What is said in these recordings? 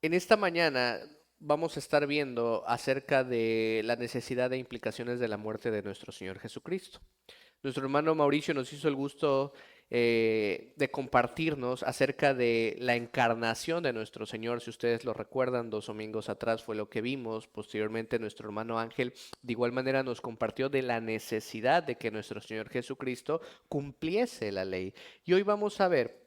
En esta mañana vamos a estar viendo acerca de la necesidad e implicaciones de la muerte de nuestro Señor Jesucristo. Nuestro hermano Mauricio nos hizo el gusto de compartirnos acerca de la encarnación de nuestro Señor. Si ustedes lo recuerdan, 2 domingos atrás fue lo que vimos. Posteriormente, nuestro hermano Ángel de igual manera nos compartió de la necesidad de que nuestro Señor Jesucristo cumpliese la ley. Y hoy vamos a ver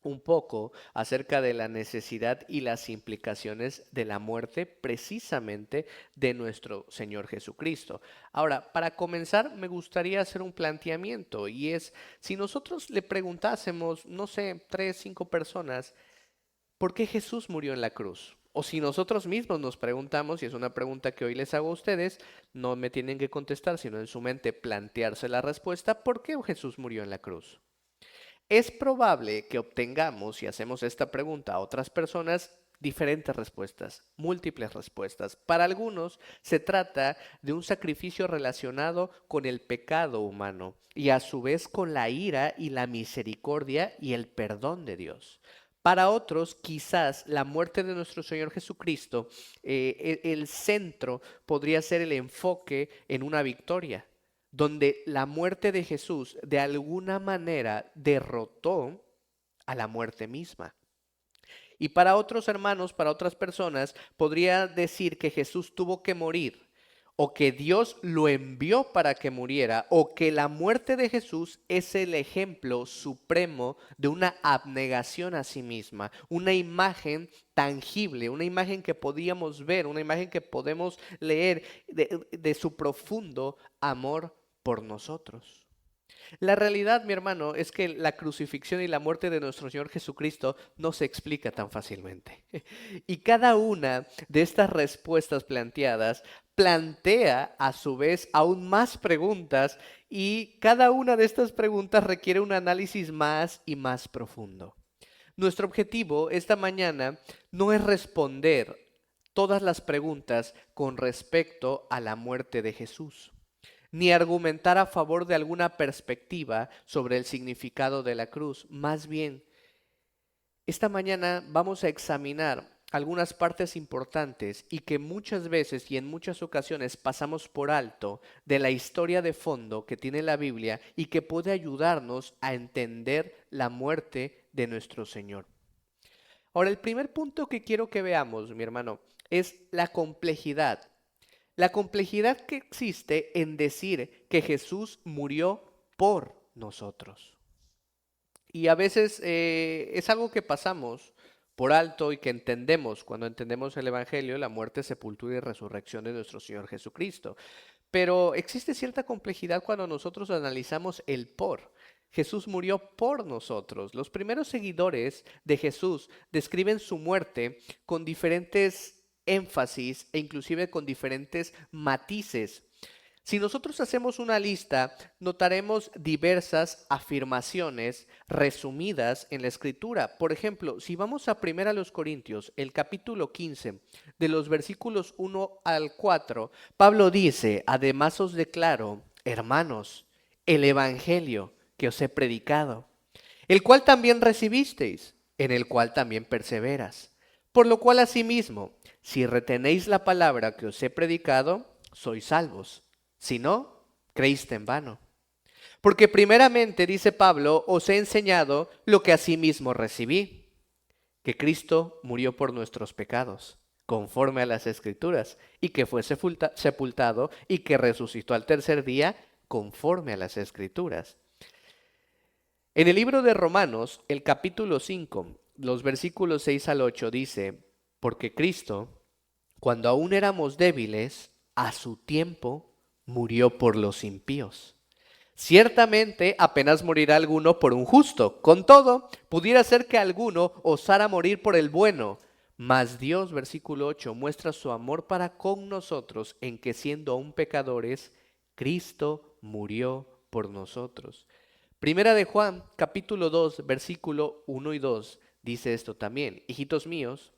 un poco acerca de la necesidad y las implicaciones de la muerte precisamente de nuestro Señor Jesucristo. Ahora, para comenzar, me gustaría hacer un planteamiento y es, si nosotros le preguntásemos, no sé, 3, 5 personas, ¿por qué Jesús murió en la cruz? O si nosotros mismos nos preguntamos, y es una pregunta que hoy les hago a ustedes, no me tienen que contestar, sino en su mente plantearse la respuesta, ¿por qué Jesús murió en la cruz? Es probable que obtengamos, si hacemos esta pregunta a otras personas, diferentes respuestas, múltiples respuestas. Para algunos se trata de un sacrificio relacionado con el pecado humano y a su vez con la ira y la misericordia y el perdón de Dios. Para otros, quizás la muerte de nuestro Señor Jesucristo, el centro podría ser el enfoque en una victoria donde la muerte de Jesús de alguna manera derrotó a la muerte misma. Y para otros hermanos, para otras personas, podría decir que Jesús tuvo que morir, o que Dios lo envió para que muriera, o que la muerte de Jesús es el ejemplo supremo de una abnegación a sí misma, una imagen tangible, una imagen que podíamos ver, una imagen que podemos leer de su profundo amor por nosotros. La realidad, mi hermano, es que la crucifixión y la muerte de nuestro Señor Jesucristo no se explica tan fácilmente. Y cada una de estas respuestas planteadas plantea a su vez aún más preguntas y cada una de estas preguntas requiere un análisis más y más profundo. Nuestro objetivo esta mañana no es responder todas las preguntas con respecto a la muerte de Jesús ni argumentar a favor de alguna perspectiva sobre el significado de la cruz. Más bien, esta mañana vamos a examinar algunas partes importantes y que muchas veces y en muchas ocasiones pasamos por alto de la historia de fondo que tiene la Biblia y que puede ayudarnos a entender la muerte de nuestro Señor. Ahora, el primer punto que quiero que veamos, mi hermano, es la complejidad. La complejidad que existe en decir que Jesús murió por nosotros. Y a veces es algo que pasamos por alto y que entendemos cuando entendemos el Evangelio, la muerte, sepultura y resurrección de nuestro Señor Jesucristo. Pero existe cierta complejidad cuando nosotros analizamos el por. Jesús murió por nosotros. Los primeros seguidores de Jesús describen su muerte con diferentes énfasis e inclusive con diferentes matices. Si nosotros hacemos una lista, notaremos diversas afirmaciones resumidas en la escritura. Por ejemplo, si vamos a 1 Corintios, el capítulo 15, de los versículos 1 al 4, Pablo dice, además os declaro, hermanos, el evangelio que os he predicado, el cual también recibisteis, en el cual también perseveras. Por lo cual asimismo, si retenéis la palabra que os he predicado, sois salvos. Si no, creíste en vano. Porque primeramente, dice Pablo, os he enseñado lo que asimismo recibí, que Cristo murió por nuestros pecados, conforme a las Escrituras, y que fue sepultado y que resucitó al tercer día, conforme a las Escrituras. En el libro de Romanos, el capítulo 5, los versículos 6 al 8 dice, porque Cristo, cuando aún éramos débiles, a su tiempo murió por los impíos. Ciertamente apenas morirá alguno por un justo. Con todo, pudiera ser que alguno osara morir por el bueno. Mas Dios, versículo 8, muestra su amor para con nosotros en que siendo aún pecadores, Cristo murió por nosotros. Primera de Juan, capítulo 2, versículo 1 y 2, dice esto también. Hijitos míos,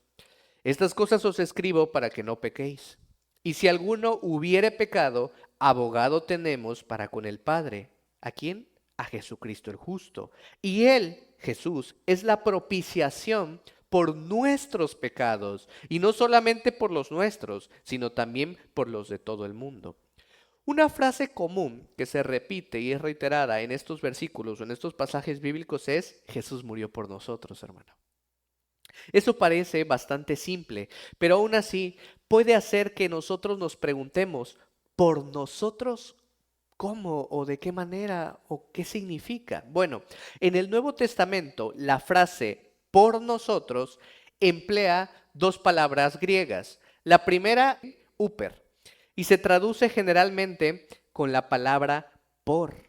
estas cosas os escribo para que no pequéis. Y si alguno hubiere pecado, abogado tenemos para con el Padre. ¿A quién? A Jesucristo el justo. Y él, Jesús, es la propiciación por nuestros pecados, y no solamente por los nuestros, sino también por los de todo el mundo. Una frase común que se repite y es reiterada en estos versículos o en estos pasajes bíblicos es: Jesús murió por nosotros, hermano. Eso parece bastante simple, pero aún así puede hacer que nosotros nos preguntemos: ¿por nosotros cómo o de qué manera o qué significa? Bueno, en el Nuevo Testamento la frase por nosotros emplea dos palabras griegas. La primera, uper, y se traduce generalmente con la palabra por.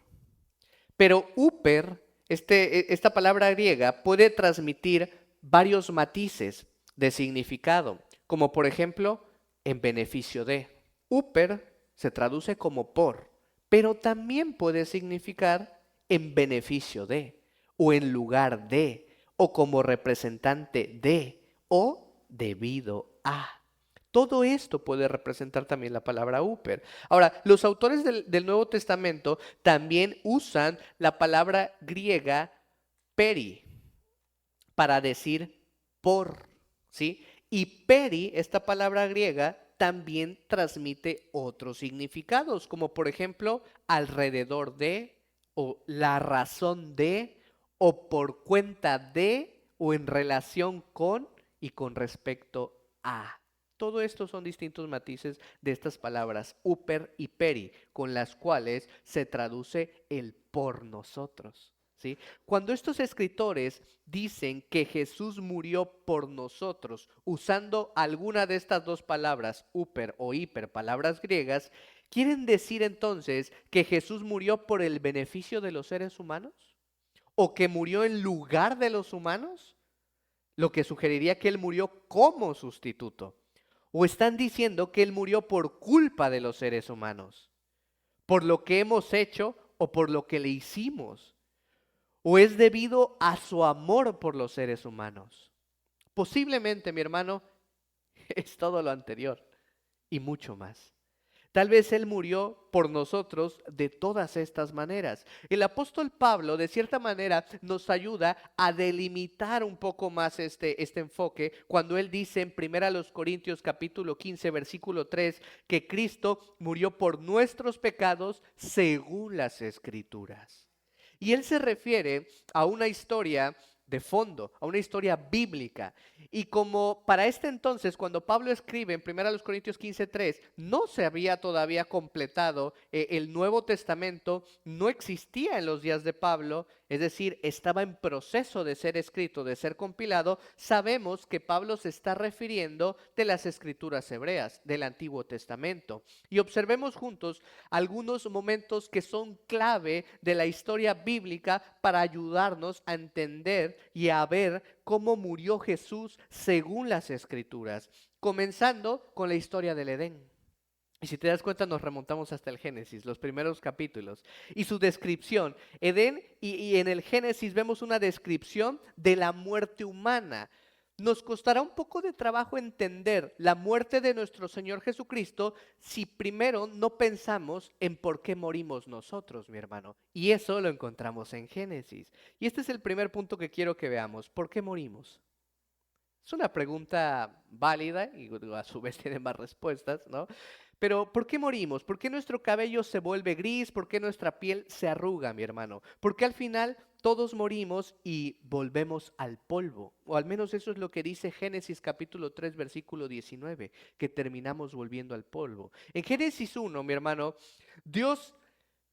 Pero uper, esta palabra griega, puede transmitir varios matices de significado, como por ejemplo en beneficio de. Uper se traduce como por, pero también puede significar en beneficio de, o en lugar de, o como representante de, o debido a. Todo esto puede representar también la palabra uper. Ahora, los autores del Nuevo Testamento también usan la palabra griega peri para decir por, ¿sí? Y peri, esta palabra griega, también transmite otros significados, como por ejemplo alrededor de, o la razón de, o por cuenta de, o en relación con y con respecto a. Todo esto son distintos matices de estas palabras uper y peri, con las cuales se traduce el por nosotros, ¿sí? Cuando estos escritores dicen que Jesús murió por nosotros usando alguna de estas dos palabras, uper o hiper, palabras griegas, ¿quieren decir entonces que Jesús murió por el beneficio de los seres humanos? ¿O que murió en lugar de los humanos? Lo que sugeriría que Él murió como sustituto. ¿O están diciendo que Él murió por culpa de los seres humanos? ¿Por lo que hemos hecho o por lo que le hicimos? ¿O es debido a su amor por los seres humanos? Posiblemente, mi hermano, es todo lo anterior y mucho más. Tal vez Él murió por nosotros de todas estas maneras. El apóstol Pablo, de cierta manera, nos ayuda a delimitar un poco más este enfoque cuando él dice en 1 Corintios capítulo 15, versículo 3, que Cristo murió por nuestros pecados según las Escrituras. Y él se refiere a una historia de fondo, a una historia bíblica. Y como para este entonces, cuando Pablo escribe en 1 Corintios 15:3, no se había todavía completado el Nuevo Testamento, no existía en los días de Pablo, es decir, estaba en proceso de ser escrito, de ser compilado, sabemos que Pablo se está refiriendo de las escrituras hebreas, del Antiguo Testamento. Y observemos juntos algunos momentos que son clave de la historia bíblica para ayudarnos a entender y a ver cómo murió Jesús según las Escrituras, comenzando con la historia del Edén. Y si te das cuenta, nos remontamos hasta el Génesis, los primeros capítulos, y su descripción. Edén y en el Génesis vemos una descripción de la muerte humana. Nos costará un poco de trabajo entender la muerte de nuestro Señor Jesucristo si primero no pensamos en por qué morimos nosotros, mi hermano. Y eso lo encontramos en Génesis. Y este es el primer punto que quiero que veamos. ¿Por qué morimos? Es una pregunta válida y a su vez tiene más respuestas, ¿no? Pero ¿por qué morimos? ¿Por qué nuestro cabello se vuelve gris? ¿Por qué nuestra piel se arruga, mi hermano? Porque al final todos morimos y volvemos al polvo. O al menos eso es lo que dice Génesis capítulo 3, versículo 19, que terminamos volviendo al polvo. En Génesis 1, mi hermano, Dios,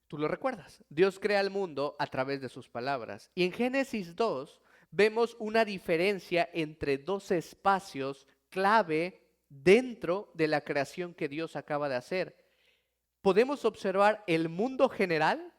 tú lo recuerdas, Dios crea el mundo a través de sus palabras. Y en Génesis 2 vemos una diferencia entre dos espacios clave dentro de la creación que Dios acaba de hacer. Podemos observar el mundo general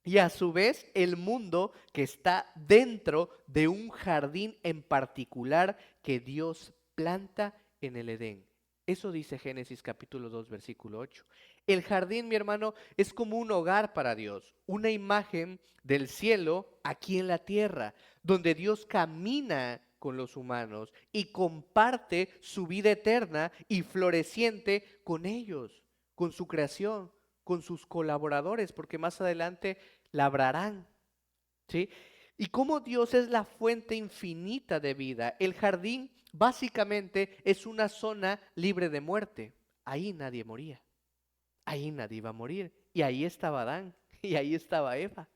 y a su vez el mundo que está dentro de un jardín en particular que Dios planta en el Edén. Eso dice Génesis capítulo 2, versículo 8. El jardín, mi hermano, es como un hogar para Dios, una imagen del cielo aquí en la tierra, donde Dios camina con los humanos y comparte su vida eterna y floreciente con ellos, con su creación, con sus colaboradores, porque más adelante labrarán, ¿sí? Y cómo Dios es la fuente infinita de vida. El jardín básicamente es una zona libre de muerte. Ahí nadie moría. Ahí nadie iba a morir. Y ahí estaba Adán. Y ahí estaba Eva.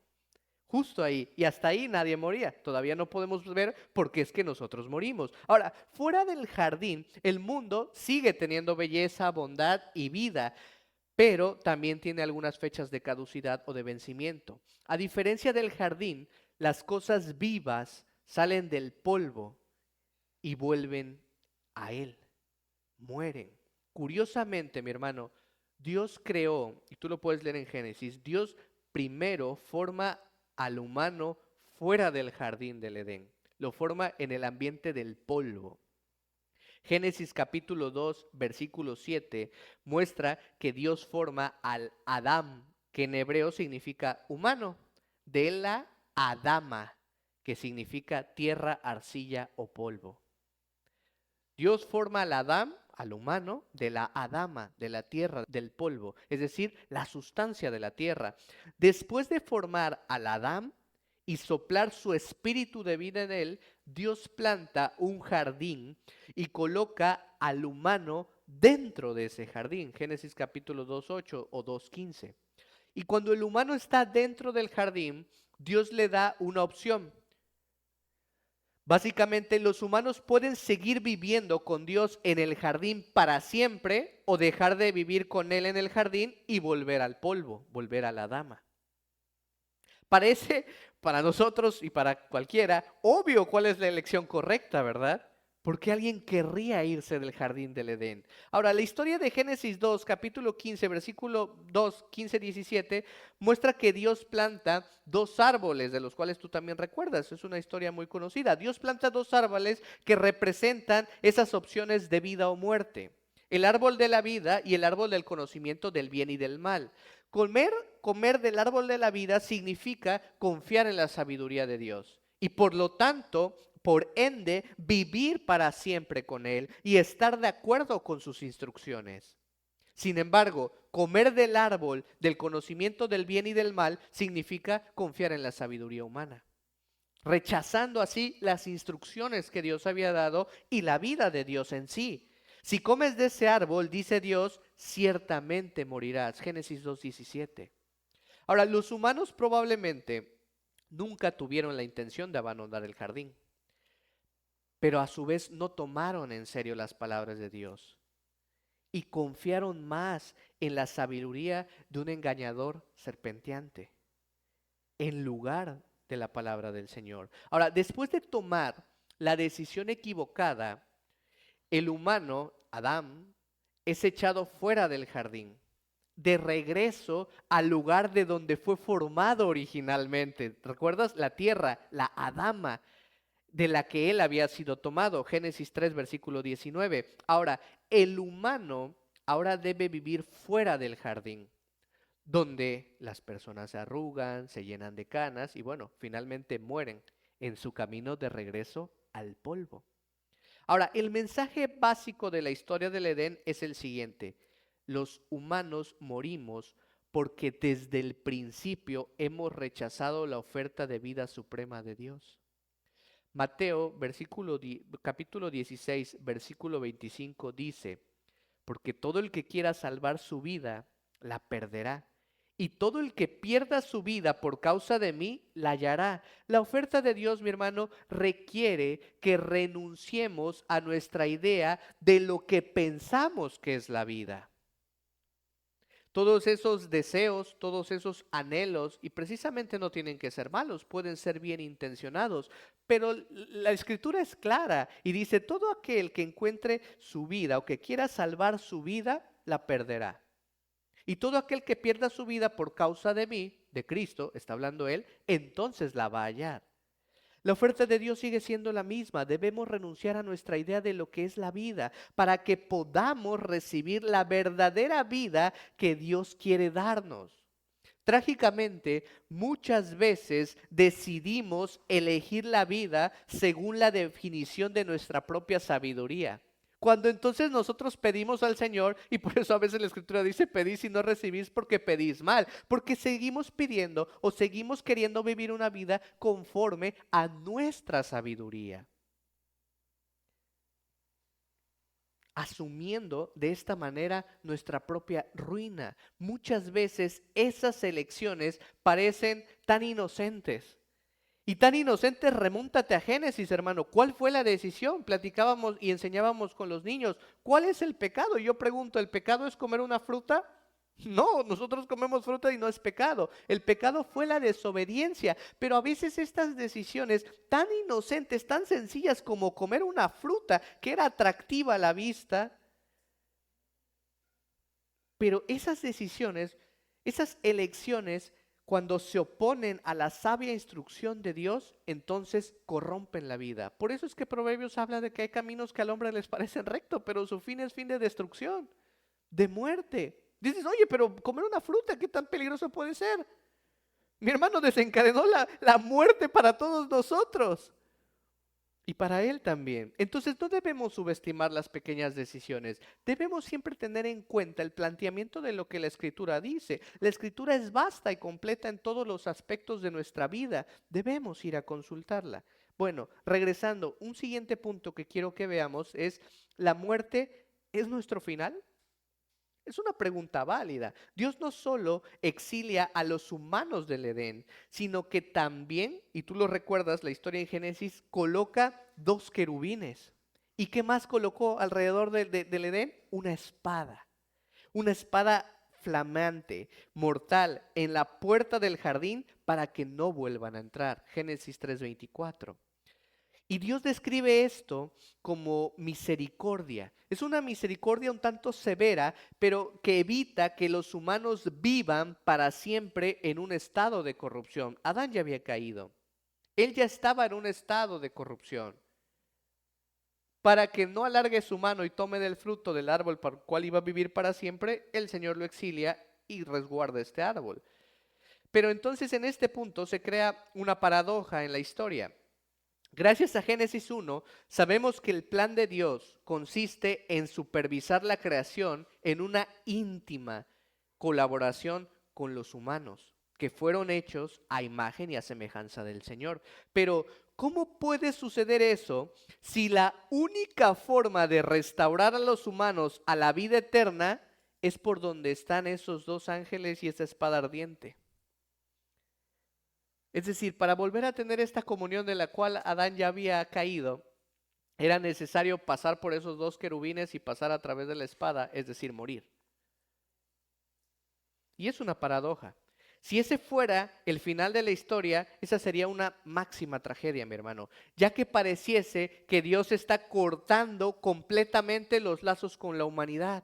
Justo ahí. Y hasta ahí nadie moría. Todavía no podemos ver por qué es que nosotros morimos. Ahora, fuera del jardín, el mundo sigue teniendo belleza, bondad y vida, pero también tiene algunas fechas de caducidad o de vencimiento. A diferencia del jardín, las cosas vivas salen del polvo y vuelven a él, mueren. Curiosamente, mi hermano, Dios creó, y tú lo puedes leer en Génesis, Dios primero forma al humano fuera del jardín del Edén, lo forma en el ambiente del polvo. Génesis capítulo 2, versículo 7 muestra que Dios forma al Adán, que en hebreo significa humano, de la Adama, que significa tierra, arcilla o polvo. Dios forma al Adán, al humano, de la Adama, de la tierra, del polvo, es decir, la sustancia de la tierra. Después de formar al Adán y soplar su espíritu de vida en él, Dios planta un jardín y coloca al humano dentro de ese jardín. Génesis capítulo 2:8 o 2:15. Y cuando el humano está dentro del jardín, Dios le da una opción. Básicamente, los humanos pueden seguir viviendo con Dios en el jardín para siempre o dejar de vivir con Él en el jardín y volver al polvo, volver a la dama. Parece para nosotros y para cualquiera obvio cuál es la elección correcta, ¿verdad? ¿Por qué alguien querría irse del jardín del Edén? Ahora, la historia de Génesis 2, capítulo 15, versículo 2, 15, 17, muestra que Dios planta dos árboles, de los cuales tú también recuerdas. Es una historia muy conocida. Dios planta dos árboles que representan esas opciones de vida o muerte. El árbol de la vida y el árbol del conocimiento del bien y del mal. Comer del árbol de la vida significa confiar en la sabiduría de Dios. Y por lo tanto, por ende, vivir para siempre con Él y estar de acuerdo con sus instrucciones. Sin embargo, comer del árbol del conocimiento del bien y del mal significa confiar en la sabiduría humana, rechazando así las instrucciones que Dios había dado y la vida de Dios en sí. Si comes de ese árbol, dice Dios, ciertamente morirás. Génesis 2:17. Ahora, los humanos probablemente nunca tuvieron la intención de abandonar el jardín, pero a su vez no tomaron en serio las palabras de Dios y confiaron más en la sabiduría de un engañador serpenteante en lugar de la palabra del Señor. Ahora, después de tomar la decisión equivocada, el humano, Adán, es echado fuera del jardín, de regreso al lugar de donde fue formado originalmente. ¿Recuerdas? La tierra, la Adama, de la que él había sido tomado. Génesis 3, versículo 19. Ahora, el humano ahora debe vivir fuera del jardín, donde las personas se arrugan, se llenan de canas y bueno, finalmente mueren en su camino de regreso al polvo. Ahora, el mensaje básico de la historia del Edén es el siguiente: los humanos morimos porque desde el principio hemos rechazado la oferta de vida suprema de Dios. Mateo, capítulo 16, versículo 25 dice: porque todo el que quiera salvar su vida, la perderá. Y todo el que pierda su vida por causa de mí, la hallará. La oferta de Dios, mi hermano, requiere que renunciemos a nuestra idea de lo que pensamos que es la vida. Todos esos deseos, todos esos anhelos, y precisamente no tienen que ser malos, pueden ser bien intencionados, pero la escritura es clara y dice: todo aquel que encuentre su vida o que quiera salvar su vida, la perderá. Y todo aquel que pierda su vida por causa de mí, de Cristo, está hablando él, entonces la va a hallar. La oferta de Dios sigue siendo la misma. Debemos renunciar a nuestra idea de lo que es la vida para que podamos recibir la verdadera vida que Dios quiere darnos. Trágicamente, muchas veces decidimos elegir la vida según la definición de nuestra propia sabiduría, Cuando entonces nosotros pedimos al Señor, y por eso a veces la Escritura dice, pedís y no recibís porque pedís mal, porque seguimos pidiendo o seguimos queriendo vivir una vida conforme a nuestra sabiduría, asumiendo de esta manera nuestra propia ruina. Muchas veces esas elecciones parecen tan inocentes. Y tan inocentes, remúntate a Génesis, hermano. ¿Cuál fue la decisión? Platicábamos y enseñábamos con los niños. ¿Cuál es el pecado? Y yo pregunto, ¿el pecado es comer una fruta? No, nosotros comemos fruta y no es pecado. El pecado fue la desobediencia. Pero a veces estas decisiones tan inocentes, tan sencillas como comer una fruta que era atractiva a la vista, pero esas decisiones, esas elecciones, cuando se oponen a la sabia instrucción de Dios, entonces corrompen la vida. Por eso es que Proverbios habla de que hay caminos que al hombre les parecen rectos, pero su fin es fin de destrucción, de muerte. Dices, oye, pero comer una fruta, ¿qué tan peligroso puede ser? Mi hermano desencadenó la muerte para todos nosotros. Y para él también. Entonces no debemos subestimar las pequeñas decisiones. Debemos siempre tener en cuenta el planteamiento de lo que la Escritura dice. La Escritura es vasta y completa en todos los aspectos de nuestra vida. Debemos ir a consultarla. Bueno, regresando, un siguiente punto que quiero que veamos es, ¿la muerte es nuestro final? Es una pregunta válida. Dios no solo exilia a los humanos del Edén, sino que también, y tú lo recuerdas, la historia en Génesis, coloca dos querubines. ¿Y qué más colocó alrededor del Edén? Una espada flamante, mortal, en la puerta del jardín para que no vuelvan a entrar. Génesis 3:24. Y Dios describe esto como misericordia. Es una misericordia un tanto severa, pero que evita que los humanos vivan para siempre en un estado de corrupción. Adán ya había caído. Él ya estaba en un estado de corrupción. Para que no alargue su mano y tome del fruto del árbol por el cual iba a vivir para siempre, el Señor lo exilia y resguarda este árbol. Pero entonces en este punto se crea una paradoja en la historia. Gracias a Génesis 1, sabemos que el plan de Dios consiste en supervisar la creación en una íntima colaboración con los humanos, que fueron hechos a imagen y a semejanza del Señor. Pero, ¿cómo puede suceder eso si la única forma de restaurar a los humanos a la vida eterna es por donde están esos dos ángeles y esa espada ardiente? Es decir, para volver a tener esta comunión de la cual Adán ya había caído, era necesario pasar por esos dos querubines y pasar a través de la espada, es decir, morir. Y es una paradoja. Si ese fuera el final de la historia, esa sería una máxima tragedia, mi hermano, ya que pareciese que Dios está cortando completamente los lazos con la humanidad.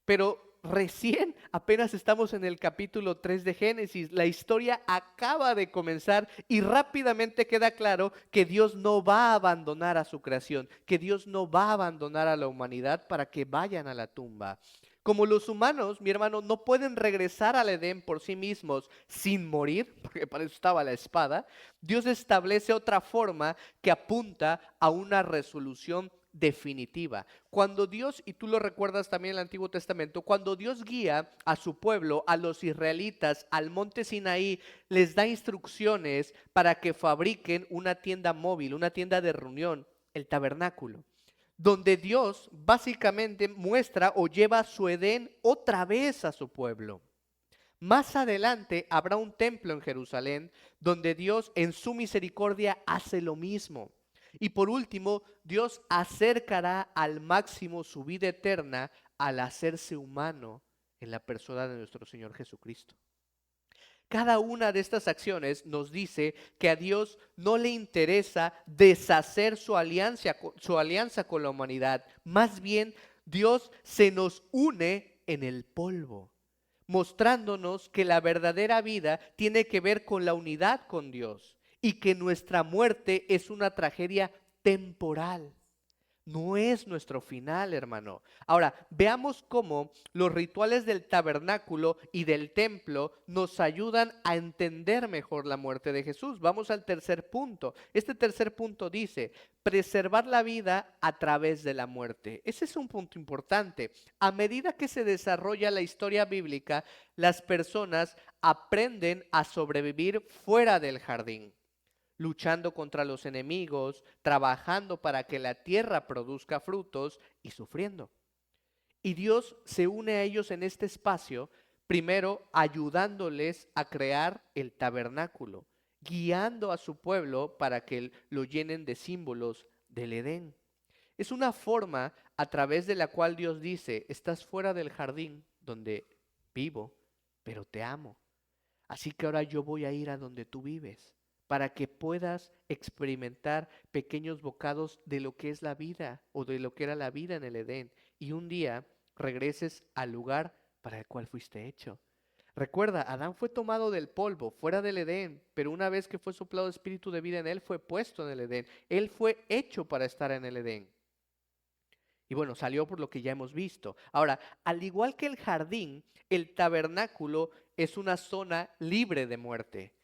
Pero recién apenas estamos en el capítulo 3 de Génesis. La historia acaba de comenzar y rápidamente queda claro que Dios no va a abandonar a su creación, que Dios no va a abandonar a la humanidad para que vayan a la tumba. Como los humanos, mi hermano, no pueden regresar al Edén por sí mismos sin morir, porque para eso estaba la espada, Dios establece otra forma que apunta a una resolución definitiva. Cuando Dios, y tú lo recuerdas también en el Antiguo Testamento, cuando Dios guía a su pueblo, a los israelitas, al monte Sinaí, les da instrucciones para que fabriquen una tienda móvil, una tienda de reunión, el tabernáculo, donde Dios básicamente muestra o lleva su Edén otra vez a su pueblo. Más adelante habrá un templo en Jerusalén donde Dios en su misericordia hace lo mismo. Y por último, Dios acercará al máximo su vida eterna al hacerse humano en la persona de nuestro Señor Jesucristo. Cada una de estas acciones nos dice que a Dios no le interesa deshacer su alianza con la humanidad. Más bien, Dios se nos une en el polvo, mostrándonos que la verdadera vida tiene que ver con la unidad con Dios y que nuestra muerte es una tragedia temporal. no es nuestro final, hermano. Ahora, veamos cómo los rituales del tabernáculo y del templo nos ayudan a entender mejor la muerte de Jesús. Vamos al tercer punto. Este tercer punto dice, preservar la vida a través de la muerte. Ese es un punto importante. A medida que se desarrolla la historia bíblica, las personas aprenden a sobrevivir fuera del jardín, luchando contra los enemigos, trabajando para que la tierra produzca frutos y sufriendo. Y Dios se une a ellos en este espacio, primero ayudándoles a crear el tabernáculo, guiando a su pueblo para que lo llenen de símbolos del Edén. Es una forma a través de la cual Dios dice, estás fuera del jardín donde vivo, pero te amo. Así que ahora yo voy a ir a donde tú vives, para que puedas experimentar pequeños bocados de lo que es la vida o de lo que era la vida en el Edén. Y un día regreses al lugar para el cual fuiste hecho. Recuerda, Adán fue tomado del polvo, fuera del Edén, pero una vez que fue soplado espíritu de vida en él, fue puesto en el Edén. Él fue hecho para estar en el Edén. Y bueno, salió por lo que ya hemos visto. Ahora, al igual que el jardín, el tabernáculo es una zona libre de muerte.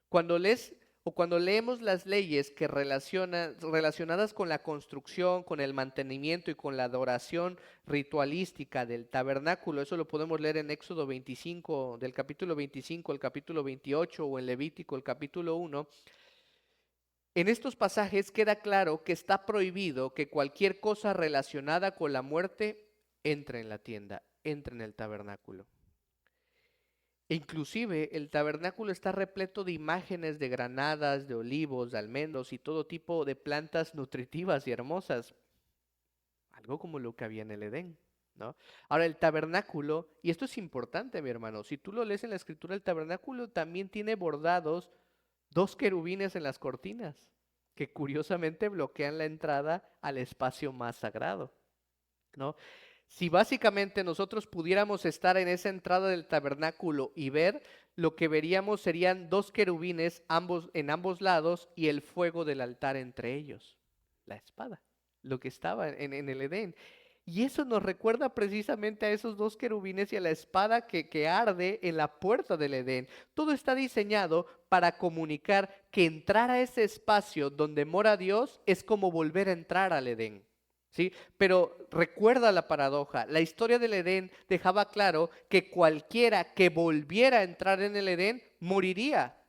Cuando lees o cuando leemos las leyes que relacionadas con la construcción, con el mantenimiento y con la adoración ritualística del tabernáculo, eso lo podemos leer en Éxodo 25, del capítulo 25 al capítulo 28 o en Levítico el capítulo 1. En estos pasajes queda claro que está prohibido que cualquier cosa relacionada con la muerte entre en la tienda, entre en el tabernáculo. E inclusive el tabernáculo está repleto de imágenes de granadas, de olivos, de almendros y todo tipo de plantas nutritivas y hermosas. Algo como lo que había en el Edén, ¿no? Ahora el tabernáculo, y esto es importante, mi hermano, si tú lo lees en la escritura, el tabernáculo también tiene bordados dos querubines en las cortinas, que curiosamente bloquean la entrada al espacio más sagrado, ¿no? Si básicamente nosotros pudiéramos estar en esa entrada del tabernáculo y ver, lo que veríamos serían dos querubines en ambos lados y el fuego del altar entre ellos, la espada, lo que estaba en el Edén. Y eso nos recuerda precisamente a esos dos querubines y a la espada que arde en la puerta del Edén. Todo está diseñado para comunicar que entrar a ese espacio donde mora Dios es como volver a entrar al Edén. ¿Sí? Pero recuerda la paradoja, la historia del Edén dejaba claro que cualquiera que volviera a entrar en el Edén moriría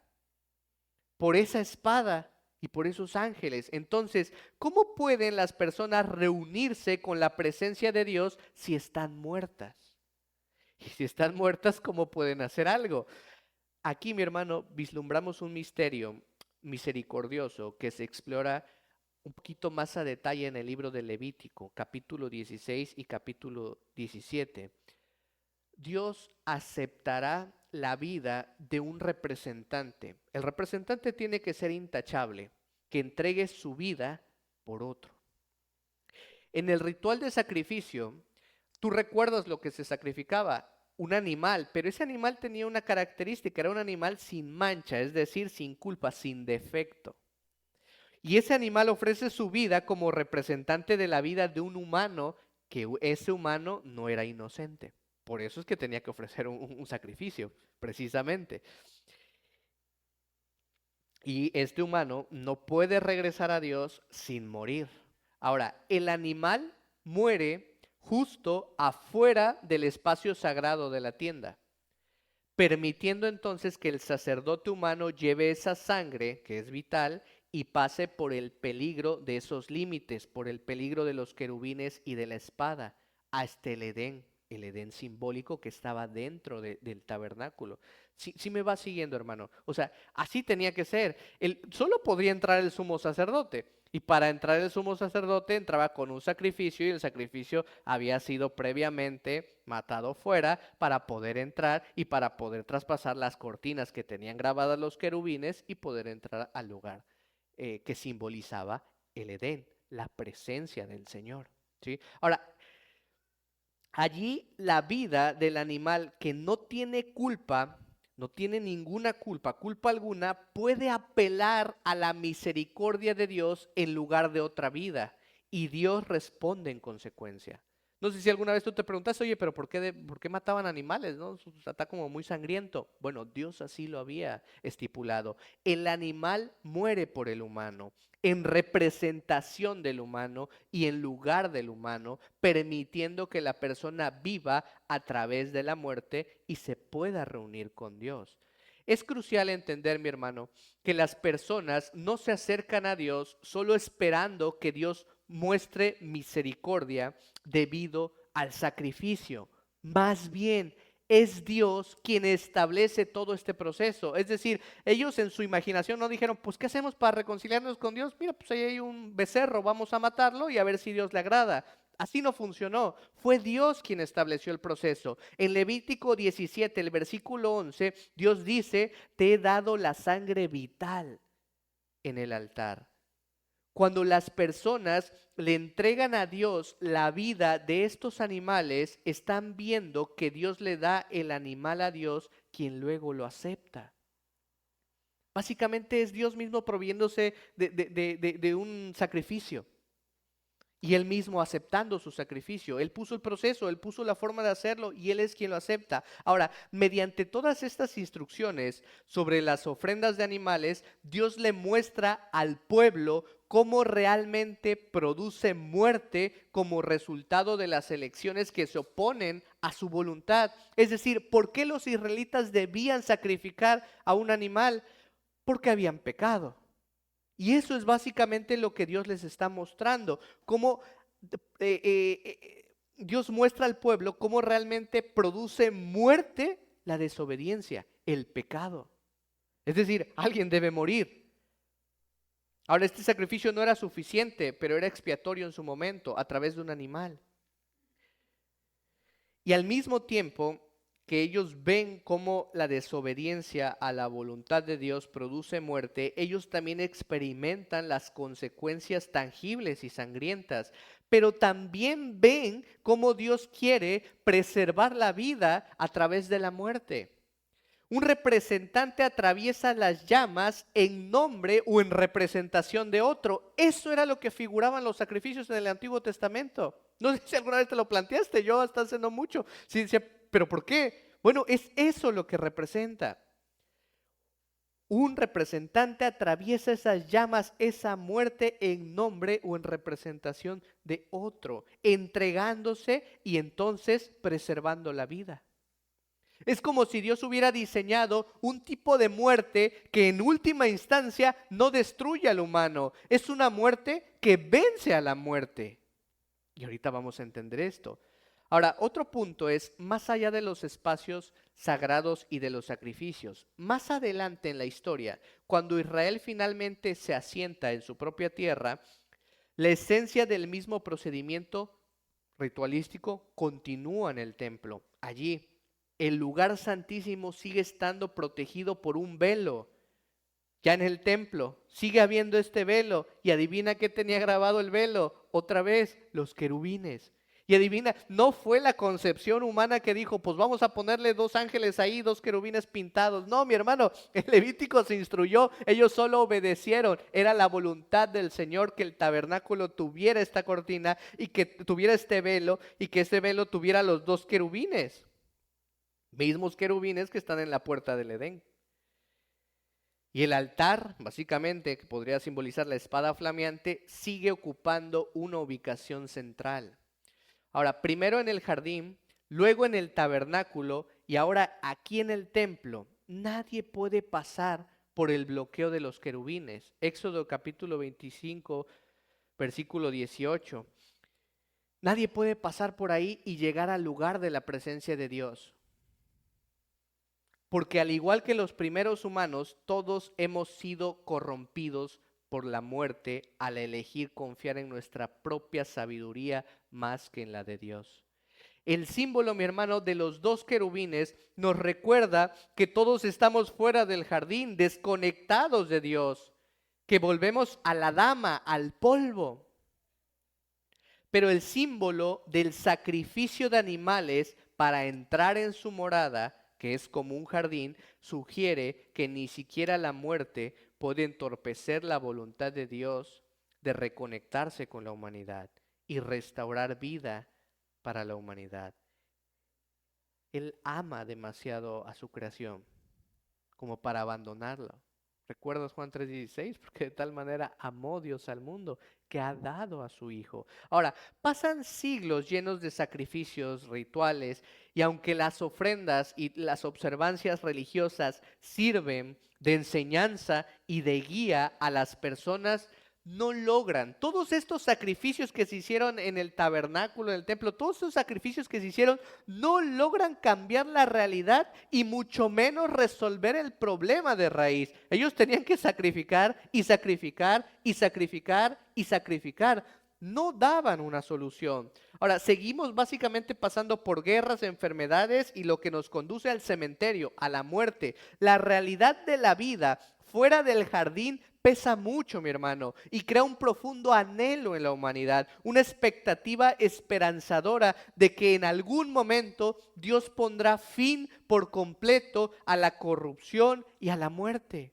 por esa espada y por esos ángeles. Entonces, ¿cómo pueden las personas reunirse con la presencia de Dios si están muertas? Y si están muertas, ¿cómo pueden hacer algo? Aquí, mi hermano, vislumbramos un misterio misericordioso que se explora un poquito más a detalle en el libro de Levítico, capítulo 16 y capítulo 17. Dios aceptará la vida de un representante. El representante tiene que ser intachable, que entregue su vida por otro. En el ritual de sacrificio, tú recuerdas lo que se sacrificaba, un animal, pero ese animal tenía una característica, era un animal sin mancha, es decir, sin culpa, sin defecto. Y ese animal ofrece su vida como representante de la vida de un humano, que ese humano no era inocente. Por eso es que tenía que ofrecer un sacrificio, precisamente. Y este humano no puede regresar a Dios sin morir. Ahora, el animal muere justo afuera del espacio sagrado de la tienda, permitiendo entonces que el sacerdote humano lleve esa sangre, que es vital, y pase por el peligro de esos límites, por el peligro de los querubines y de la espada, hasta el Edén simbólico que estaba dentro del tabernáculo. Sí me va siguiendo, hermano. O sea, así tenía que ser. Solo podría entrar el sumo sacerdote. Y para entrar el sumo sacerdote entraba con un sacrificio y el sacrificio había sido previamente matado fuera para poder entrar y para poder traspasar las cortinas que tenían grabadas los querubines y poder entrar al lugar que simbolizaba el Edén, la presencia del Señor, ¿sí? Ahora, allí la vida del animal que no tiene culpa, no tiene ninguna culpa, culpa alguna, puede apelar a la misericordia de Dios en lugar de otra vida y Dios responde en consecuencia. No sé si alguna vez tú te preguntaste, oye, pero ¿por qué mataban animales? ¿No? Está como muy sangriento. Bueno, Dios así lo había estipulado. El animal muere por el humano, en representación del humano y en lugar del humano, permitiendo que la persona viva a través de la muerte y se pueda reunir con Dios. Es crucial entender, mi hermano, que las personas no se acercan a Dios solo esperando que Dios muestre misericordia debido al sacrificio. Más bien, es Dios quien establece todo este proceso. Es decir, ellos en su imaginación no dijeron, pues, ¿qué hacemos para reconciliarnos con Dios? Mira, pues ahí hay un becerro, vamos a matarlo y a ver si Dios le agrada. Así no funcionó. Fue Dios quien estableció el proceso. En Levítico 17, el versículo 11, Dios dice, te he dado la sangre vital en el altar. Cuando las personas le entregan a Dios la vida de estos animales, están viendo que Dios le da el animal a Dios, quien luego lo acepta. Básicamente es Dios mismo proviéndose de un sacrificio. Y Él mismo aceptando su sacrificio. Él puso el proceso, Él puso la forma de hacerlo y Él es quien lo acepta. Ahora, mediante todas estas instrucciones sobre las ofrendas de animales, Dios le muestra al pueblo cómo realmente produce muerte como resultado de las elecciones que se oponen a su voluntad. Es decir, ¿por qué los israelitas debían sacrificar a un animal? Porque habían pecado. Y eso es básicamente lo que Dios les está mostrando, cómo Dios muestra al pueblo cómo realmente produce muerte la desobediencia, el pecado. Es decir, alguien debe morir. Ahora, este sacrificio no era suficiente, pero era expiatorio en su momento, a través de un animal. Y al mismo tiempo que ellos ven cómo la desobediencia a la voluntad de Dios produce muerte, ellos también experimentan las consecuencias tangibles y sangrientas, pero también ven cómo Dios quiere preservar la vida a través de la muerte. Un representante atraviesa las llamas en nombre o en representación de otro. Eso era lo que figuraban los sacrificios en el Antiguo Testamento. No sé si alguna vez te lo planteaste, yo hasta hace no mucho. Sí, decía, ¿pero por qué? Bueno, es eso lo que representa. Un representante atraviesa esas llamas, esa muerte en nombre o en representación de otro, entregándose y entonces preservando la vida. Es como si Dios hubiera diseñado un tipo de muerte que en última instancia no destruye al humano. Es una muerte que vence a la muerte. Y ahorita vamos a entender esto. Ahora, otro punto es, más allá de los espacios sagrados y de los sacrificios, más adelante en la historia, cuando Israel finalmente se asienta en su propia tierra, la esencia del mismo procedimiento ritualístico continúa en el templo. Allí, el lugar santísimo sigue estando protegido por un velo. Ya en el templo sigue habiendo este velo. Y adivina qué tenía grabado el velo. Otra vez, los querubines. Y adivina, no fue la concepción humana que dijo, pues vamos a ponerle dos ángeles ahí, dos querubines pintados. No, mi hermano, el Levítico se instruyó, ellos solo obedecieron. Era la voluntad del Señor que el tabernáculo tuviera esta cortina y que tuviera este velo y que este velo tuviera los dos querubines. Mismos querubines que están en la puerta del Edén. Y el altar, básicamente, que podría simbolizar la espada flameante, sigue ocupando una ubicación central. Ahora, primero en el jardín, luego en el tabernáculo y ahora aquí en el templo, nadie puede pasar por el bloqueo de los querubines. Éxodo capítulo 25, versículo 18. Nadie puede pasar por ahí y llegar al lugar de la presencia de Dios. Porque al igual que los primeros humanos, todos hemos sido corrompidos por la muerte al elegir confiar en nuestra propia sabiduría más que en la de Dios. El símbolo, mi hermano, de los dos querubines nos recuerda que todos estamos fuera del jardín, desconectados de Dios, que volvemos a la dama, al polvo. Pero el símbolo del sacrificio de animales para entrar en su morada, que es como un jardín, sugiere que ni siquiera la muerte puede entorpecer la voluntad de Dios de reconectarse con la humanidad y restaurar vida para la humanidad. Él ama demasiado a su creación como para abandonarla. ¿Recuerdas Juan 3:16? Porque de tal manera amó Dios al mundo que ha dado a su Hijo. Ahora, pasan siglos llenos de sacrificios, rituales, y aunque las ofrendas y las observancias religiosas sirven de enseñanza y de guía a las personas, no logran. Todos estos sacrificios que se hicieron en el tabernáculo, en el templo, todos esos sacrificios que se hicieron no logran cambiar la realidad y mucho menos resolver el problema de raíz. Ellos tenían que sacrificar y sacrificar y sacrificar y sacrificar. No daban una solución. Ahora, seguimos básicamente pasando por guerras, enfermedades y lo que nos conduce al cementerio, a la muerte. La realidad de la vida fuera del jardín pesa mucho, mi hermano, y crea un profundo anhelo en la humanidad, una expectativa esperanzadora de que en algún momento Dios pondrá fin por completo a la corrupción y a la muerte.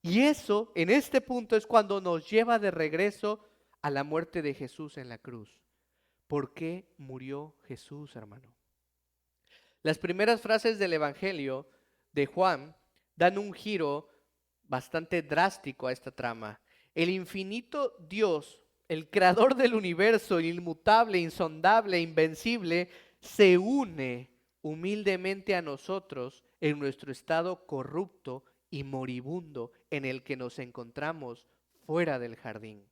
Y eso, en este punto, es cuando nos lleva de regreso a la muerte de Jesús en la cruz. ¿Por qué murió Jesús, hermano? Las primeras frases del Evangelio de Juan dan un giro bastante drástico a esta trama. El infinito Dios, el creador del universo, inmutable, insondable, invencible, se une humildemente a nosotros en nuestro estado corrupto y moribundo en el que nos encontramos fuera del jardín.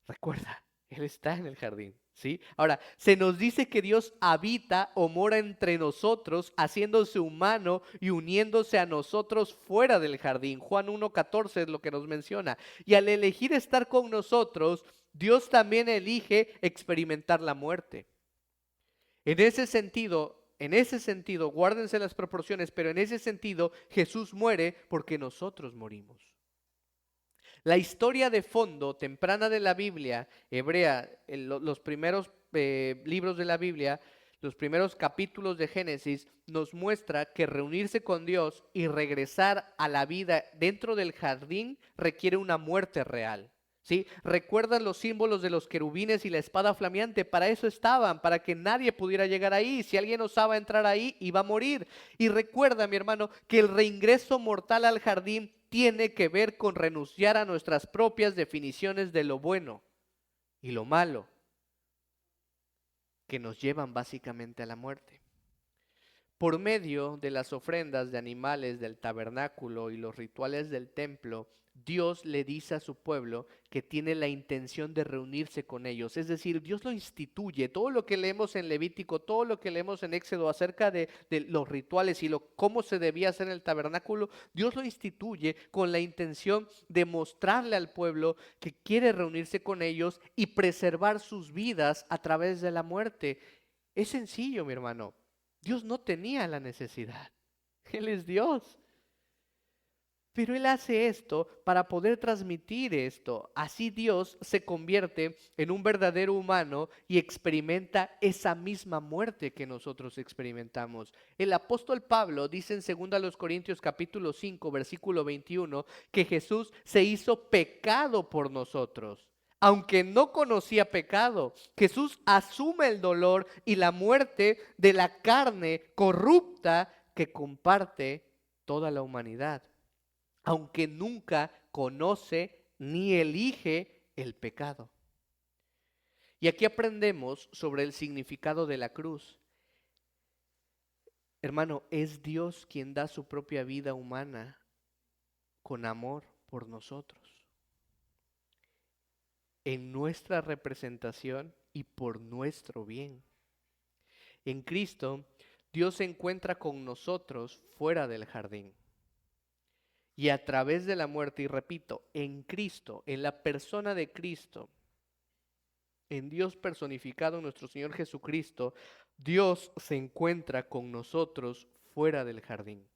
Recuerda, Él está en el jardín, ¿sí? Ahora, se nos dice que Dios habita o mora entre nosotros, haciéndose humano y uniéndose a nosotros fuera del jardín. Juan 1:14 es lo que nos menciona. Y al elegir estar con nosotros, Dios también elige experimentar la muerte. En ese sentido, guárdense las proporciones, pero en ese sentido, Jesús muere porque nosotros morimos. La historia de fondo temprana de la Biblia hebrea, los primeros libros de la Biblia, los primeros capítulos de Génesis, nos muestra que reunirse con Dios y regresar a la vida dentro del jardín requiere una muerte real. ¿Sí? ¿Recuerdan los símbolos de los querubines y la espada flameante? Para eso estaban, para que nadie pudiera llegar ahí. Si alguien osaba entrar ahí, iba a morir. Y recuerda, mi hermano, que el reingreso mortal al jardín tiene que ver con renunciar a nuestras propias definiciones de lo bueno y lo malo, que nos llevan básicamente a la muerte. Por medio de las ofrendas de animales del tabernáculo y los rituales del templo, Dios le dice a su pueblo que tiene la intención de reunirse con ellos. Es decir, Dios lo instituye. Todo lo que leemos en Levítico, todo lo que leemos en Éxodo acerca de los rituales y cómo se debía hacer en el tabernáculo, Dios lo instituye con la intención de mostrarle al pueblo que quiere reunirse con ellos y preservar sus vidas a través de la muerte. Es sencillo, mi hermano. Dios no tenía la necesidad. Él es Dios. Pero Él hace esto para poder transmitir esto. Así Dios se convierte en un verdadero humano y experimenta esa misma muerte que nosotros experimentamos. El apóstol Pablo dice en 2 Corintios capítulo 5, versículo 21, que Jesús se hizo pecado por nosotros. Aunque no conocía pecado, Jesús asume el dolor y la muerte de la carne corrupta que comparte toda la humanidad, aunque nunca conoce ni elige el pecado. Y aquí aprendemos sobre el significado de la cruz. Hermano, es Dios quien da su propia vida humana con amor por nosotros, en nuestra representación y por nuestro bien. En Cristo, Dios se encuentra con nosotros fuera del jardín. Y a través de la muerte, y repito, en Cristo, en la persona de Cristo, en Dios personificado, nuestro Señor Jesucristo, Dios se encuentra con nosotros fuera del jardín.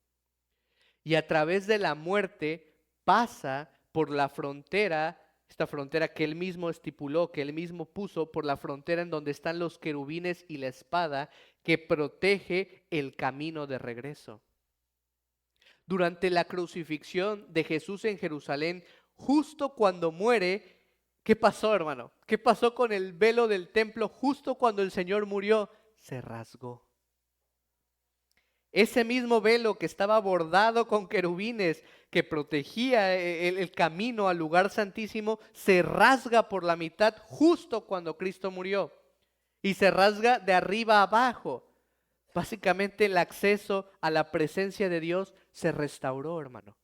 Y a través de la muerte pasa por la frontera, esta frontera que Él mismo estipuló, que Él mismo puso, por la frontera en donde están los querubines y la espada que protege el camino de regreso. Durante la crucifixión de Jesús en Jerusalén, justo cuando muere, ¿Qué pasó, hermano? ¿Qué pasó con el velo del templo justo cuando el Señor murió? Se rasgó. Ese mismo velo que estaba bordado con querubines, que protegía el camino al lugar santísimo, se rasga por la mitad justo cuando Cristo murió. Y se rasga de arriba a abajo. Básicamente el acceso a la presencia de Dios se restauró, hermano.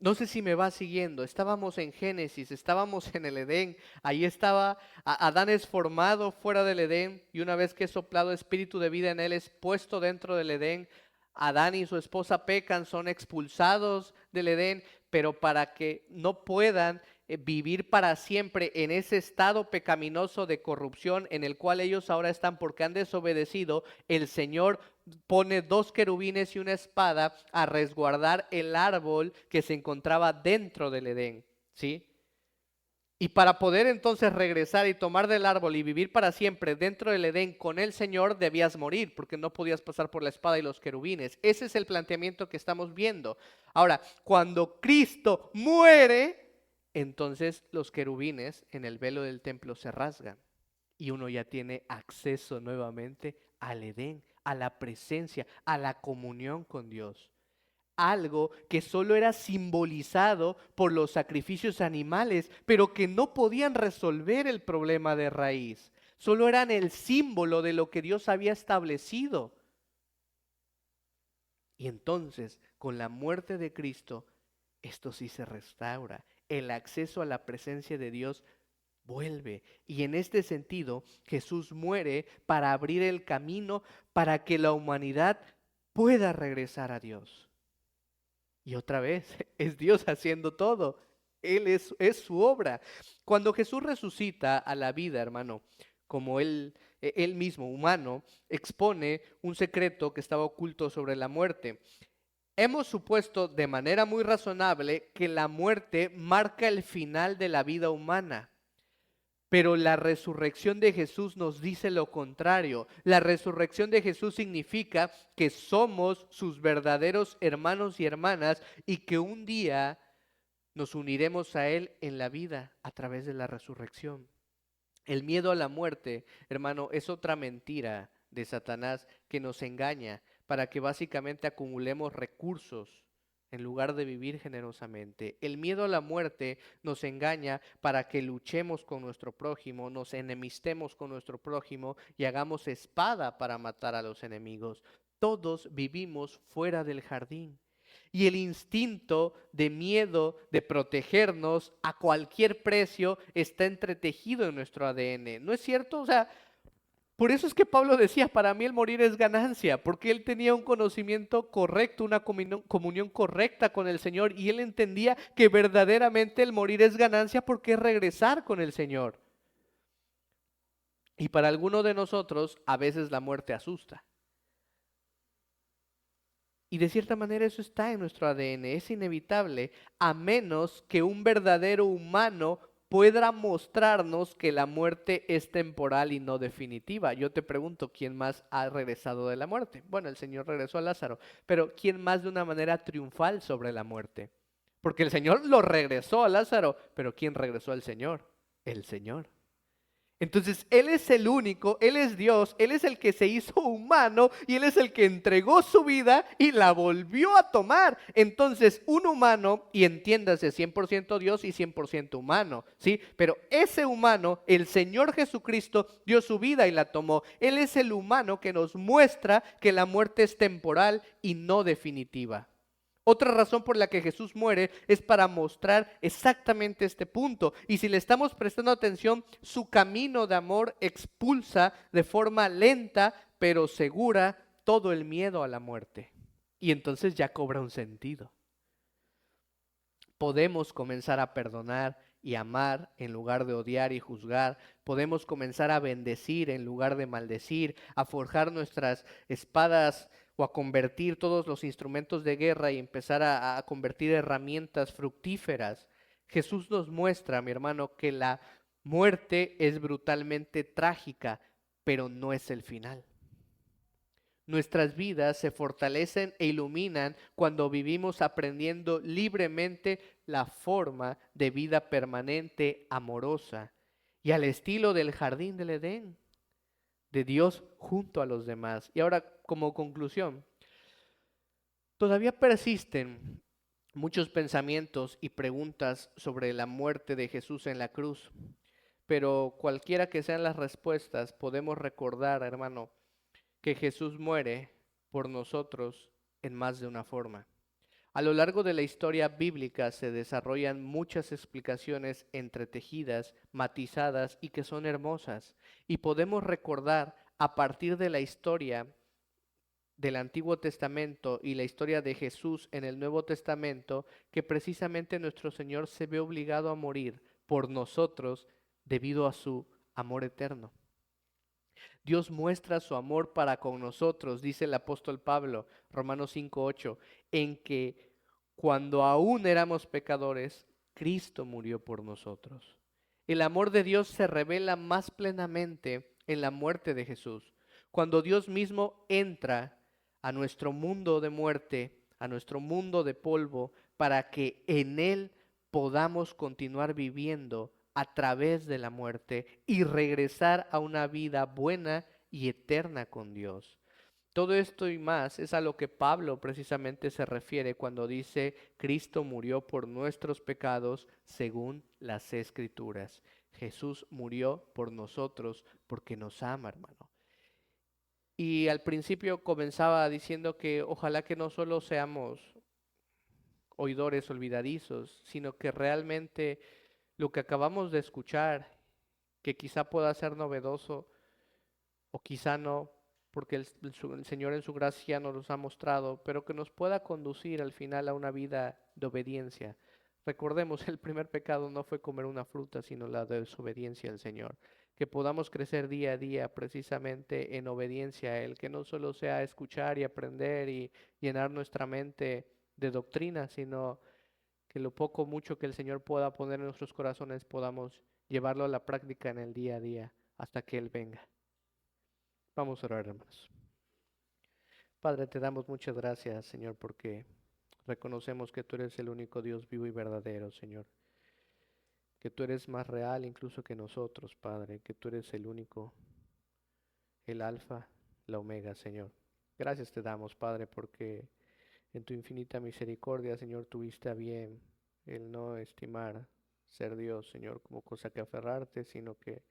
No sé si me va siguiendo. Estábamos en Génesis, estábamos en el Edén. Ahí estaba, Adán es formado fuera del Edén y una vez que es soplado espíritu de vida en él, es puesto dentro del Edén. Adán y su esposa pecan, son expulsados del Edén, pero para que no puedan vivir para siempre en ese estado pecaminoso de corrupción en el cual ellos ahora están porque han desobedecido, el Señor pone dos querubines y una espada a resguardar el árbol que se encontraba dentro del Edén, ¿sí? Y para poder entonces regresar y tomar del árbol y vivir para siempre dentro del Edén con el Señor, debías morir porque no podías pasar por la espada y los querubines. Ese es el planteamiento que estamos viendo. Ahora, cuando Cristo muere, entonces los querubines en el velo del templo se rasgan y uno ya tiene acceso nuevamente al Edén, a la presencia, a la comunión con Dios. Algo que solo era simbolizado por los sacrificios animales, pero que no podían resolver el problema de raíz. Solo eran el símbolo de lo que Dios había establecido. Y entonces, con la muerte de Cristo, esto sí se restaura. El acceso a la presencia de Dios vuelve. Y en este sentido, Jesús muere para abrir el camino para que la humanidad pueda regresar a Dios. Y otra vez, es Dios haciendo todo. Es su obra. Cuando Jesús resucita a la vida, hermano, como él mismo, humano, expone un secreto que estaba oculto sobre la muerte. Hemos supuesto de manera muy razonable que la muerte marca el final de la vida humana. Pero la resurrección de Jesús nos dice lo contrario. La resurrección de Jesús significa que somos sus verdaderos hermanos y hermanas y que un día nos uniremos a Él en la vida a través de la resurrección. El miedo a la muerte, hermano, es otra mentira de Satanás que nos engaña para que básicamente acumulemos recursos en lugar de vivir generosamente. El miedo a la muerte nos engaña para que luchemos con nuestro prójimo, nos enemistemos con nuestro prójimo y hagamos espada para matar a los enemigos. Todos vivimos fuera del jardín. Y el instinto de miedo, de protegernos a cualquier precio, está entretejido en nuestro ADN. ¿No es cierto? O sea, por eso es que Pablo decía, para mí el morir es ganancia, porque él tenía un conocimiento correcto, una comunión correcta con el Señor, y él entendía que verdaderamente el morir es ganancia porque es regresar con el Señor. Y para algunos de nosotros, a veces la muerte asusta. Y de cierta manera eso está en nuestro ADN, es inevitable, a menos que un verdadero humano pueda mostrarnos que la muerte es temporal y no definitiva. Yo te pregunto, ¿quién más ha regresado de la muerte? Bueno, el Señor regresó a Lázaro, pero ¿quién más de una manera triunfal sobre la muerte? Porque el Señor lo regresó a Lázaro, pero ¿quién regresó al Señor? El Señor. Entonces, Él es el único, Él es Dios, Él es el que se hizo humano y Él es el que entregó su vida y la volvió a tomar. Entonces, un humano, y entiéndase, 100% Dios y 100% humano, ¿sí? Pero ese humano, el Señor Jesucristo, dio su vida y la tomó. Él es el humano que nos muestra que la muerte es temporal y no definitiva. Otra razón por la que Jesús muere es para mostrar exactamente este punto. Y si le estamos prestando atención, su camino de amor expulsa de forma lenta pero segura todo el miedo a la muerte. Y entonces ya cobra un sentido. Podemos comenzar a perdonar y amar en lugar de odiar y juzgar. Podemos comenzar a bendecir en lugar de maldecir, a forjar nuestras espadas o a convertir todos los instrumentos de guerra y empezar a convertir herramientas fructíferas. Jesús nos muestra, mi hermano, que la muerte es brutalmente trágica, pero no es el final. Nuestras vidas se fortalecen e iluminan cuando vivimos aprendiendo libremente la forma de vida permanente, amorosa y al estilo del jardín del Edén, de Dios junto a los demás. Y ahora, como conclusión, todavía persisten muchos pensamientos y preguntas sobre la muerte de Jesús en la cruz, pero cualquiera que sean las respuestas, podemos recordar, hermano, que Jesús muere por nosotros en más de una forma. A lo largo de la historia bíblica se desarrollan muchas explicaciones entretejidas, matizadas y que son hermosas. Y podemos recordar a partir de la historia del Antiguo Testamento y la historia de Jesús en el Nuevo Testamento que precisamente nuestro Señor se ve obligado a morir por nosotros debido a su amor eterno. Dios muestra su amor para con nosotros, dice el apóstol Pablo, Romanos 5:8, en que cuando aún éramos pecadores, Cristo murió por nosotros. El amor de Dios se revela más plenamente en la muerte de Jesús, cuando Dios mismo entra a nuestro mundo de muerte, a nuestro mundo de polvo, para que en Él podamos continuar viviendo a través de la muerte y regresar a una vida buena y eterna con Dios. Todo esto y más es a lo que Pablo precisamente se refiere cuando dice, Cristo murió por nuestros pecados según las Escrituras. Jesús murió por nosotros porque nos ama, hermano. Y al principio comenzaba diciendo que ojalá que no solo seamos oidores olvidadizos, sino que realmente lo que acabamos de escuchar, que quizá pueda ser novedoso o quizá no, porque el Señor en su gracia nos los ha mostrado, pero que nos pueda conducir al final a una vida de obediencia. Recordemos, el primer pecado no fue comer una fruta, sino la desobediencia al Señor. Que podamos crecer día a día precisamente en obediencia a Él, que no solo sea escuchar y aprender y llenar nuestra mente de doctrina, sino que lo poco o mucho que el Señor pueda poner en nuestros corazones podamos llevarlo a la práctica en el día a día hasta que Él venga. Vamos a orar, hermanos. Padre, te damos muchas gracias, Señor, porque reconocemos que tú eres el único Dios vivo y verdadero, Señor. Que tú eres más real incluso que nosotros, Padre. Que tú eres el único, el alfa, la omega, Señor. Gracias te damos, Padre, porque en tu infinita misericordia, Señor, tuviste a bien el no estimar ser Dios, Señor, como cosa que aferrarte, sino que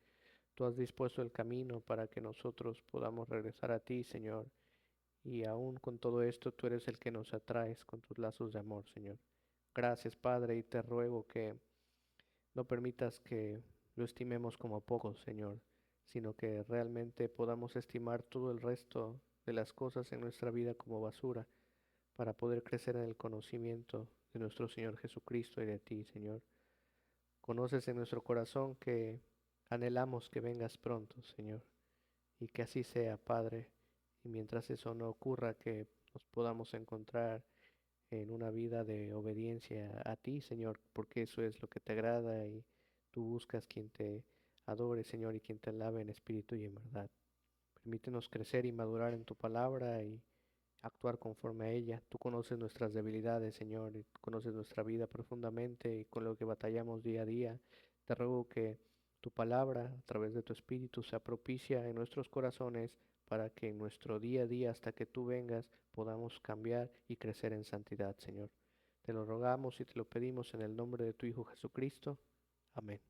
tú has dispuesto el camino para que nosotros podamos regresar a ti, Señor. Y aún con todo esto, tú eres el que nos atraes con tus lazos de amor, Señor. Gracias, Padre, y te ruego que no permitas que lo estimemos como poco, Señor, sino que realmente podamos estimar todo el resto de las cosas en nuestra vida como basura para poder crecer en el conocimiento de nuestro Señor Jesucristo y de ti, Señor. Conoces en nuestro corazón que anhelamos que vengas pronto, Señor, y que así sea, Padre. Y mientras eso no ocurra, que nos podamos encontrar en una vida de obediencia a ti, Señor, porque eso es lo que te agrada y tú buscas quien te adore, Señor, y quien te alabe en espíritu y en verdad. Permítenos crecer y madurar en tu palabra y actuar conforme a ella. Tú conoces nuestras debilidades, Señor, y tú conoces nuestra vida profundamente y con lo que batallamos día a día. Te ruego que tu palabra, a través de tu espíritu, sea propicia en nuestros corazones para que en nuestro día a día, hasta que tú vengas, podamos cambiar y crecer en santidad, Señor. Te lo rogamos y te lo pedimos en el nombre de tu Hijo Jesucristo. Amén.